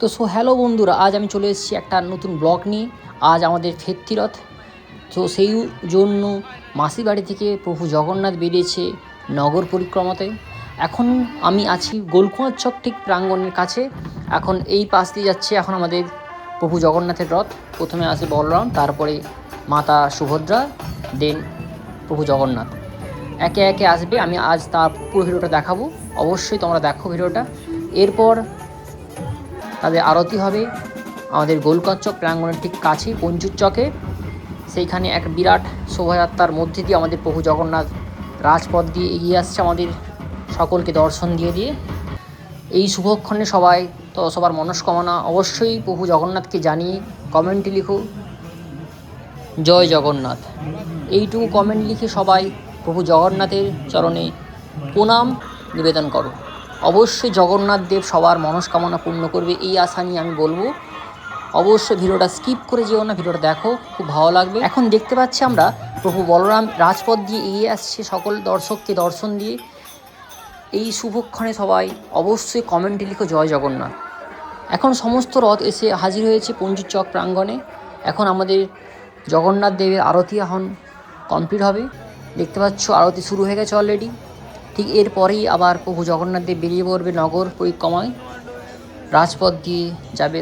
তো হ্যালো বন্ধুরা, আজ আমি চলে এসেছি একটা নতুন ব্লগ নিয়ে। আজ আমাদের ফেরতি রথ। তো সেই জন্য মাসির বাড়ি থেকে প্রভু জগন্নাথ বেরিয়েছে নগর পরিক্রমাতে। এখন আমি আছি গোলকুমার চক ঠিক প্রাঙ্গণের কাছে। এখন এই পাশ দিয়ে যাচ্ছে এখন আমাদের প্রভু জগন্নাথের রথ। প্রথমে আসে বলরাম, তারপরে মাতা সুভদ্রা, দেন প্রভু জগন্নাথ একে একে আসবে। আমি আজ তার পুরো ভিডিওটা দেখাবো, অবশ্যই তোমরা দেখো ভিডিওটা। এরপর তাদের আরতি হবে আমাদের গোলকুমার চক প্রাঙ্গণের ঠিক কাছেই পঞ্চুর চকে। সেইখানে এক বিরাট শোভাযাত্রার মধ্যে দিয়ে আমাদের প্রভু জগন্নাথ রাজপথ দিয়ে এগিয়ে আসছে আমাদের সকলকে দর্শন দিয়ে। এই শুভক্ষণে সবাই তো সবার মনস্কামনা অবশ্যই প্রভু জগন্নাথকে জানিয়ে কমেন্টে লিখো জয় জগন্নাথ। এইটুকু কমেন্ট লিখে সবাই প্রভু জগন্নাথের চরণে প্রণাম নিবেদন করো। অবশ্যই জগন্নাথ দেব সবার মনস্কামনা পূর্ণ করবে, এই আশা নিয়ে আমি বলবো। অবশ্যই ভিডিওটা স্কিপ করে যেও না, ভিডিওটা দেখো, খুব ভালো লাগবে। এখন দেখতে পাচ্ছি আমরা প্রভু বলরাম রাজপথ দিয়ে এগিয়ে আসছে সকল দর্শককে দর্শন দিয়ে। এই শুভক্ষণে সবাই অবশ্যই কমেন্টে লিখো জয় জগন্নাথ। এখন সমস্ত রথ এসে হাজির হয়েছে পঞ্চুর চক প্রাঙ্গণে। এখন আমাদের জগন্নাথ দেবের আরতি এখন কমপ্লিট হবে। দেখতে পাচ্ছ আরতি শুরু হয়ে গেছে অলরেডি। ঠিক এরপরেই আবার প্রভু জগন্নাথ দেব বেরিয়ে পড়বে নগর পরিক্রমায়, রাজপথ দিয়ে যাবে।